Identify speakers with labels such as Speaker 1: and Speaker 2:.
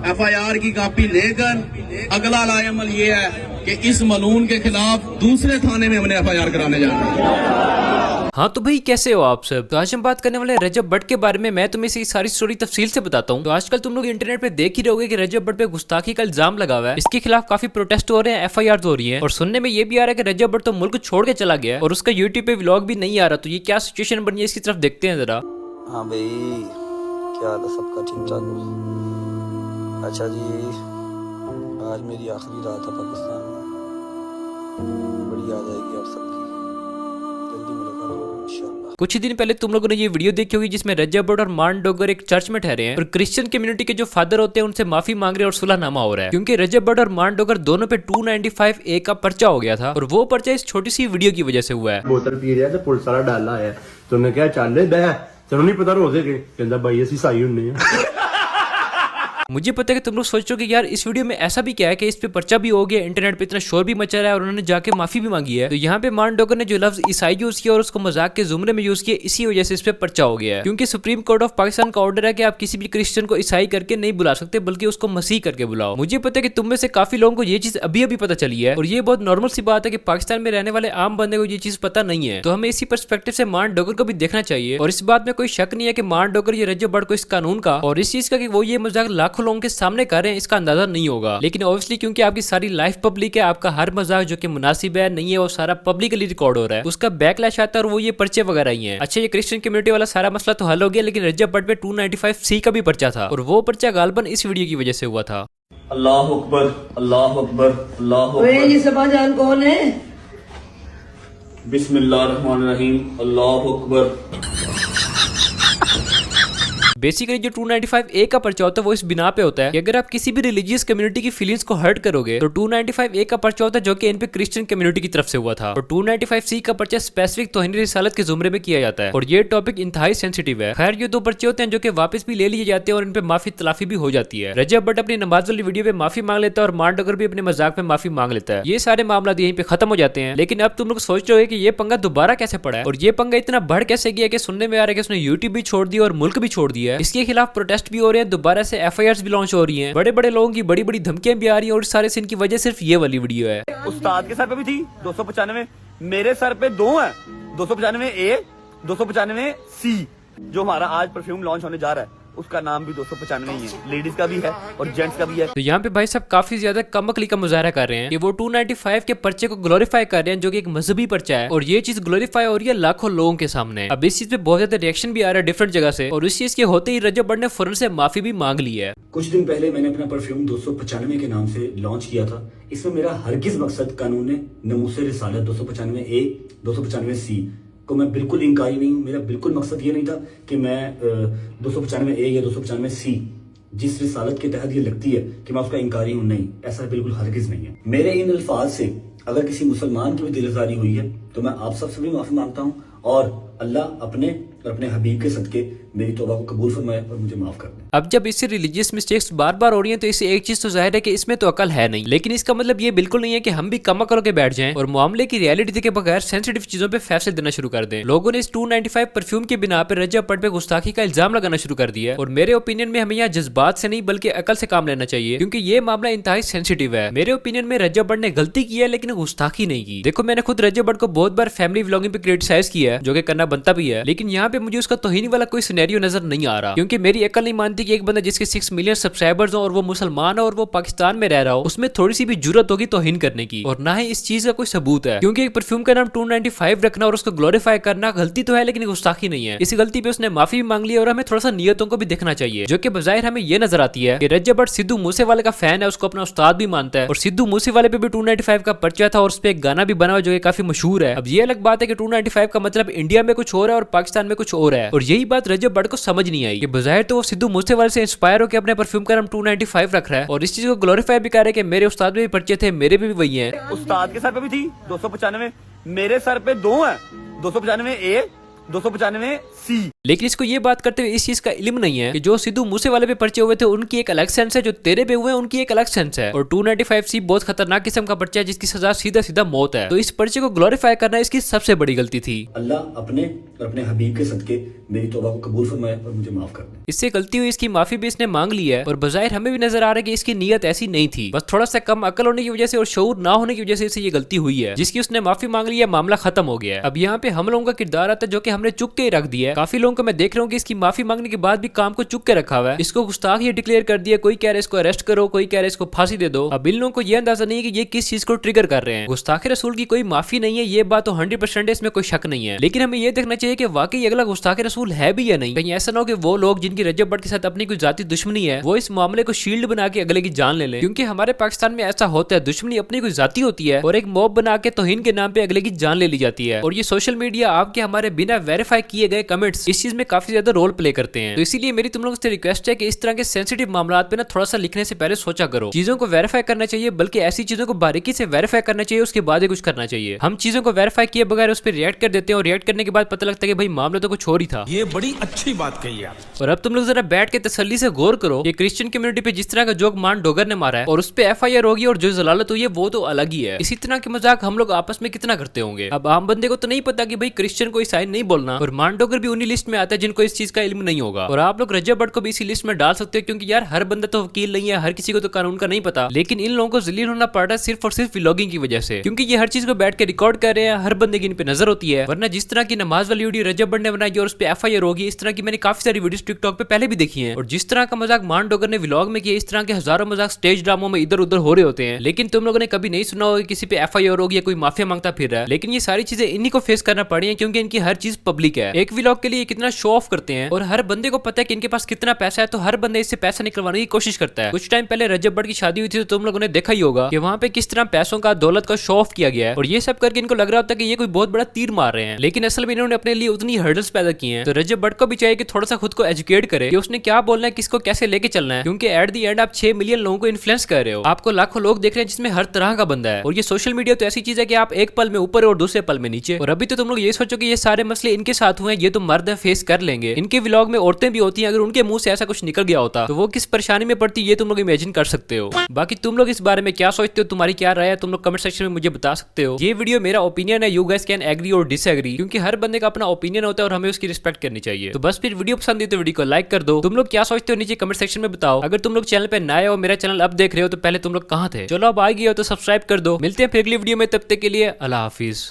Speaker 1: FIR की copy लेकर अगला लाएमल ये है कि इस मलून के खिलाफ दूसरे थाने में हमने FIR कराने जाना है।
Speaker 2: हाँ तो भाई कैसे हो आप सब। तो आज हम बात करने वाले हैं रजब भट्ट के बारे में। मैं तुम्हें इसी सारी स्टोरी तफसील से बताता हूँ। तो आजकल तुम लोग इंटरनेट पे देख ही रहोगे कि रजब भट्ट पे गुस्ताखी का इल्जाम लगा हुआ है। इसके खिलाफ काफी प्रोटेस्ट हो रहे हैं, FIR हो रही है। और सुनने में ये भी आ रहा है कि रजब भट्ट तो मुल्क छोड़ के चला गया और उसका यूट्यूब पे व्लॉग भी नहीं आ रहा। तो ये क्या सिचुएशन बनी है, इसकी तरफ देखते हैं जरा।
Speaker 3: हाँ भाई, क्या हाल है सबका? ठीक ठाक? अच्छा जी, आज मेरी आखिरी रात है पाकिस्तान में। बड़ी याद आएगी आप सबकी। जल्दी मुलाकात होगी इंशाल्लाह।
Speaker 2: कुछ ही दिन पहले तुम लोगों ने ये वीडियो देखी होगी जिसमें रजब भट्ट और मान डोगर एक चर्च में ठहरे हैं और क्रिश्चियन कम्युनिटी के जो फादर होते हैं उनसे माफी मांग रहे हैं और सुलहनामा हो रहा है, क्योंकि रजब भट्ट और मान डोगर दोनों पे 295A का पर्चा हो गया था और वो पर्चा इस छोटी सी वीडियो की वजह से हुआ है।
Speaker 4: बोतल पी रहा तो पुलिस वाला डाला है तो मैं क्या चल बह तेन नहीं पता रोजे के कहता भाई असी ईसाई हुन्ने हैं।
Speaker 2: मुझे पता है कि तुम लोग सोच रहे हो कि यार इस वीडियो में ऐसा भी क्या है कि इस पे पर्चा भी हो गया, इंटरनेट पे इतना शोर भी मचा रहा है और उन्होंने जाके माफी भी मांगी है। तो यहाँ पे मान डोगर ने जो लफ्ज ईसाई यूज किया और उसको मजाक के जुमरे में यूज किया, इसी वजह से इस पे पर्चा हो गया है। क्योंकि सुप्रीम कोर्ट ऑफ पाकिस्तान का ऑर्डर है कि आप किसी भी क्रिश्चियन को ईसाई करके नहीं बुला सकते, बल्कि उसको मसीह करके बुलाओ। मुझे पता है कि तुम में से काफी लोगों को ये चीज अभी अभी पता चली है और ये बहुत नॉर्मल सी बात है कि पाकिस्तान में रहने वाले आम बंदे को ये चीज पता नहीं है। तो हमें इसी पर्सपेक्टिव से मान डोगर को भी देखना चाहिए। और इस बात में कोई शक नहीं है कि मान डोगर ये रजब भट्ट को इस कानून का और इस चीज का कि वो ये मजाक लाखों लोगों के सामने कर रहे हैं इसका अंदाजा नहीं होगा। लेकिन ऑब्वियसली क्योंकि आपकी सारी लाइफ पब्लिक है, आपका हर मजाक जो कि मुनासिब है नहीं है वो सारा पब्लिकली रिकॉर्ड हो रहा है, उसका बैकलैश आता है और वो ये पर्चे वगैरह ही हैं। अच्छा, ये क्रिश्चियन कम्युनिटी वाला सारा मसला तो हल हो गया, लेकिन रजब भट्ट पे 295C का भी पर्चा था और वो पर्चा गालबन इस वीडियो की वजह से हुआ था।
Speaker 5: अल्लाह अकबर, अल्लाह अकबर, अल्लाह अकबर।
Speaker 6: ये सबाजान कौन है?
Speaker 5: बिस्मिल्लाहिर्रहमानिर्रहीम, अल्लाह अकबर।
Speaker 2: बेसिकली जो 295A का पर्चा होता है वो इस बिना पे होता है कि अगर आप किसी भी रिलीजियस कम्युनिटी की फीलिंग्स को हर्ट करोगे तो 295A का पर्चा होता है जो कि इन पे क्रिश्चियन कम्युनिटी की तरफ से हुआ था। और 295C का पर्चा स्पेसिफिक तौहीन रिसालत के जुमरे में किया जाता है और ये टॉपिक इंतहाई सेंसिटिव है। खैर, ये दो पर्चे होते हैं जो कि वापस भी ले लिए जाते हैं और इन पे माफी तलाफी भी हो जाती है। रजब भट्ट अपनी नमाज वाली वीडियो पे माफी मांग लेता है और मान डोगर भी अपने मजाक में माफी मांग लेता है। ये सारे मामला यहीं पे खत्म हो जाते हैं। लेकिन अब तुम लोग सोच रहे हो कि ये पंगा दोबारा कैसे पड़ा है और ये पंगा इतना बढ़ कैसे गया कि सुनने में आ रहा है कि उसने यूट्यूब भी छोड़ दिया और मुल्क भी छोड़ दिया है। इसके खिलाफ प्रोटेस्ट भी हो रहे हैं, दोबारा से FIRs भी लॉन्च हो रही हैं, बड़े बड़े लोगों की बड़ी बड़ी धमकियां भी आ रही हैं और सारे सीन की वजह सिर्फ ये वाली वीडियो है।
Speaker 5: उस्ताद के सर पे भी थी 295, मेरे सर पे दो है 295A, 295C। जो हमारा आज परफ्यूम लॉन्च होने जा रहा है उसका नाम भी 295 ही है, लेडीज का भी है और जेंट्स का भी है।
Speaker 2: तो यहाँ पे भाई साहब काफी ज्यादा कमअक्ली का मुजाहरा कर रहे हैं कि वो 295 के पर्चे को ग्लोरीफाई कर रहे हैं जो कि एक मजहबी पर्चा है और ये चीज ग्लोरीफाई हो रही है लाखों लोगों के सामने। अब इस चीज पे बहुत ज्यादा रिएक्शन भी आ रहा है डिफरेंट जगह से और इस चीज के होते ही रजब भट्ट ने फौरन से माफी भी मांग ली है।
Speaker 7: कुछ दिन पहले मैंने अपना परफ्यूम 295 के नाम से लॉन्च किया था। इसमें मेरा हरगिज मकसद कानून नमूसे रिसालत 295A, 295C को मैं बिल्कुल इंकारी नहीं हूँ। मेरा बिल्कुल मकसद ये नहीं था कि मैं 295A या 295C जिस रिसालत के तहत ये लगती है कि मैं उसका इंकारी हूँ, नहीं, ऐसा बिल्कुल हरगिज नहीं है। मेरे इन अल्फाज से अगर किसी मुसलमान की भी दिलआज़ारी हुई है तो मैं आप सबसे भी माफी मांगता हूँ और अल्लाह अपने और अपने हबीब के सदके मेरी तौबा को कबूल फरमाए और मुझे माफ कर दे।
Speaker 2: अब जब इससे रिलीजियस मिस्टेक्स बार बार हो रही हैं तो इससे एक चीज तो जाहिर है कि इसमें तो अकल है नहीं, लेकिन इसका मतलब ये बिल्कुल नहीं है कि हम भी कम अकल के बैठ जाएं और मामले की रियलिटी के बगैर सेंसिटिव चीजों पे फैसले देना शुरू कर दें। लोगों ने इस 295 परफ्यूम के बिना पर रजब भट्ट पे गुस्ताखी का इल्जाम लगाना शुरू कर दिया है और मेरे ओपिनियन में हमें यहाँ जज्बात से नहीं बल्कि अकल से काम लेना चाहिए, क्योंकि ये मामला इंतहाई सेंसिटिव है। मेरे ओपिनियन में रजब भट्ट ने गलती की है लेकिन गुस्ताखी नहीं की। देखो, मैंने खुद रजब भट्ट को बहुत बार फैमिली व्लॉगिंग पे क्रिटिसाइज किया है जो कि करना बनता भी है, लेकिन यहाँ पे मुझे उसका तौहीन वाला कोई सिनेरियो नजर नहीं आ रहा, क्योंकि मेरी अकल नहीं मानती कि एक बंदा जिसके 6 मिलियन सब्सक्राइबर्स हो और वो मुसलमान है और वो पाकिस्तान में रह रहा हो उसमें थोड़ी सी भी जुर्रत होगी तौहीन करने की, और ना ही इस चीज का कोई सबूत है। क्योंकि एक परफ्यूम का नाम 295 रखना और उसको ग्लोरीफाई करना गलती तो है लेकिन गुस्ताखी नहीं है। इस गलती पे उसने माफी भी मांग ली और हमें थोड़ा सा नियतों को भी देखना चाहिए, जो कि बजाहिर हमें ये नजर आती है कि रजब भट्ट सिद्धू मूसेवाले का फैन है, उसको अपना उस्ताद भी मानता है और सिद्धू मूसेवाले पे भी 295 का पर्चा था और उस पर एक गाना भी बना हुआ जो कि काफी मशहूर है। अब ये अलग बात है कि 295 का मतलब इंडिया में कुछ और है और पाकिस्तान में कुछ और है, और यही बात रजब भट्ट को समझ नहीं आई कि बजाहिर तो वो सिद्धू मूसेवाले से इंस्पायर होकर अपने परफ्यूम का नाम 295 रख रहा है और इस चीज को ग्लोरीफाई भी कर रहा है कि मेरे उस्ताद में भी पर्चे थे, मेरे भी वही हैं।
Speaker 5: उस्ताद के सर पे भी थी 295, मेरे सर पे दो है 295A, 295C।
Speaker 2: लेकिन इसको ये बात करते हुए इस चीज का इल्म नहीं है कि जो सिद्धू मूसे वाले पे पर्चे हुए थे उनकी एक अलग सेंस है, जो तेरे पे हुए हैं उनकी एक अलग सेंस है। और 295C बहुत खतरनाक किस्म का पर्चा है जिसकी सजा सीधा सीधा मौत है। तो इस पर्चे को ग्लोरीफाई करना इसकी सबसे बड़ी गलती थी।
Speaker 7: अल्लाह अपने और अपने हबीब के सदके मेरी तौबा को कबूल फरमाए और मुझे माफ कर दे।
Speaker 2: इससे गलती हुई, इसकी माफी भी इसने मांग ली है और बजाहिर हमें भी नजर आ रहा है कि इसकी नीयत ऐसी नहीं थी, बस थोड़ा सा कम अकल होने की वजह से और शऊर ना होने की वजह से इसे ये गलती हुई है, जिसकी उसने माफी मांग ली है, मामला खत्म हो गया है। अब यहाँ पे हम लोगों का किरदार आता है जो कि हमने चुक के रख दिया है। काफी लोगों को मैं देख रहा हूँ कि इसकी माफी मांगने के बाद भी काम को चुक के रखा हुआ है, इसको गुस्ताख ये डिक्लेयर कर दिया, कोई कह रहा है इसको अरेस्ट करो, कोई कह रहा है इसको फांसी दे दो। अब इन लोगों को ये अंदाजा नहीं है कि ये किस चीज को ट्रिगर कर रहे हैं। गुस्ताखे रसूल की कोई माफी नहीं है, ये बात तो 100% इसमें कोई शक नहीं है, लेकिन हमें ये देखना चाहिए कि वाकई अगला गुस्ताखे रसूल है भी या नहीं। कहीं ऐसा ना हो कि वो लोग जिनकी रजब भट्ट के साथ अपनी कोई जाती दुश्मनी है वो इस मामले को शील्ड बना के अगले की जान ले लें, क्योंकि हमारे पाकिस्तान में ऐसा होता है, दुश्मनी अपनी कोई जाती होती है और एक मॉब बना के तौहीन के नाम पे अगले की जान ले ली जाती है। और ये सोशल मीडिया आपके हमारे बिना वेरीफाई किए गए कमेंट्स इस चीज में काफी ज्यादा रोल प्ले करते हैं। तो इसीलिए मेरी तुम लोगों से रिक्वेस्ट है कि इस तरह के सेंसिटिव मामला पे ना थोड़ा सा लिखने से पहले सोचा करो, चीजों को वेरीफाई करना चाहिए, बल्कि ऐसी चीजों को बारीकी से वेरीफाई करना चाहिए, उसके बाद ही कुछ करना चाहिए। हम चीजों को वेरीफाई किए बगैर उस पर रिएक्ट कर देते हैं और रिएक्ट करने के बाद पता लगता है कि भाई मामला तो कुछ और ही था।
Speaker 6: ये बड़ी अच्छी बात कही आप।
Speaker 2: और अब तुम लोग जरा बैठ के तसल्ली से गौर करो, ये क्रिश्चियन कम्युनिटी पे जिस तरह का जोक मान डोगर ने मारा है और उस पे FIR होगी और जो जलालत हुई है वो तो अलग ही है। इसी तरह के मजाक हम लोग आपस में कितना करते होंगे। अब आम बंदे को तो नहीं पता कि भाई क्रिश्चियन को ईसाई नहीं बोलना, और मान डोगर भी उन्हीं लिस्ट में आता है जिनको इस चीज का इल्म नहीं होगा। और आप लोग रजब भट्ट को भी इसी लिस्ट में डाल सकते हो, क्योंकि यार हर बंदा तो वकील नहीं है, हर किसी को तो कानून का नहीं पता, लेकिन इन लोगों को जलील होना पड़ रहा है सिर्फ और सिर्फ व्लॉगिंग की वजह से, क्योंकि ये हर चीज को बैठ के रिकॉर्ड कर रहे हैं, हर बंदे की इन पे नजर होती है। वरना जिस तरह की नमाज वाली वीडियो रजब भट्ट ने बनाई और उस पे FIR होगी, इस तरह की मैंने काफी सारी वीडियोस टिकटॉक पे पहले भी देखी हैं। और जिस तरह का मजाक मान डोगर ने व्लॉग में किया, इस तरह के हजारों मजाक स्टेज ड्रामों में इधर उधर हो रहे होते हैं, लेकिन तुम लोगों ने कभी नहीं सुना होगा किसी पे FIR होगी या कोई माफिया मांगता फिर रहा है। लेकिन ये सारी चीजें इन्हीं को फेस करना पड़ी है, क्योंकि इनकी हर चीज पब्लिक है। एक व्लॉग के लिए कितना शो ऑफ करते हैं और हर बंदे को पता है कि इनके पास कितना पैसा है, तो हर बंदे इससे पैसा निकलवाने की कोशिश करता है। कुछ टाइम पहले रजब भट्ट की शादी हुई थी, तो तुम लोगों ने देखा ही होगा कि वहाँ पे किस तरह पैसों का, दौलत का शो ऑफ किया गया है, और ये सब करके इनको लग रहा होता है कि ये कोई बहुत बड़ा तीर मार रहे हैं, लेकिन असल में इन्होंने अपने लिए उतनी हर्डल्स पैदा की हैं। तो रजब भट्ट को भी चाहिए कि थोड़ा सा खुद को एजुकेट करे कि उसने क्या बोलना है, किसको कैसे लेके चलना है, क्योंकि एट द एंड आप 6 मिलियन लोगों को इन्फ्लुएंस कर रहे हो, आपको लाखों लोग देख रहे हैं जिसमें हर तरह का बंदा है। और ये सोशल मीडिया तो ऐसी चीज है कि आप एक पल में ऊपर और दूसरे पल में नीचे। और अभी तो तुम लोग ये सोचो कि ये सारे मसले इनके साथ हुए हैं, ये तो मर्द है, फेस कर लेंगे। इनके व्लॉग में औरतें भी होती हैं, अगर उनके मुंह से ऐसा कुछ निकल गया होता तो वो किस परेशानी में पड़ती, ये तुम लोग इमेजिन कर सकते हो। बाकी तुम लोग इस बारे में क्या सोचते हो, तुम्हारी क्या राय है, तुम लोग कमेंट सेक्शन में मुझे बता सकते हो। ये वीडियो मेरा ओपिनियन है, यू गाइस कैन एग्री और डिसएग्री, क्योंकि हर बंदे का अपना ओपिनियन होता है और हमें उसकी रिस्पेक्ट करनी चाहिए। तो बस फिर वीडियो पसंद है तो वीडियो को लाइक कर दो। तुम लोग क्या सोचते हो नीचे कमेंट सेक्शन में बताओ। अगर तुम लोग चैनल पे नए हो, मेरा चैनल अब देख रहे हो, तो पहले तुम लोग कहाँ थे, चलो अब आ गए हो तो सब्सक्राइब कर दो। मिलते हैं फिर अगली वीडियो में, तब तक के लिए अल्लाह हाफिज।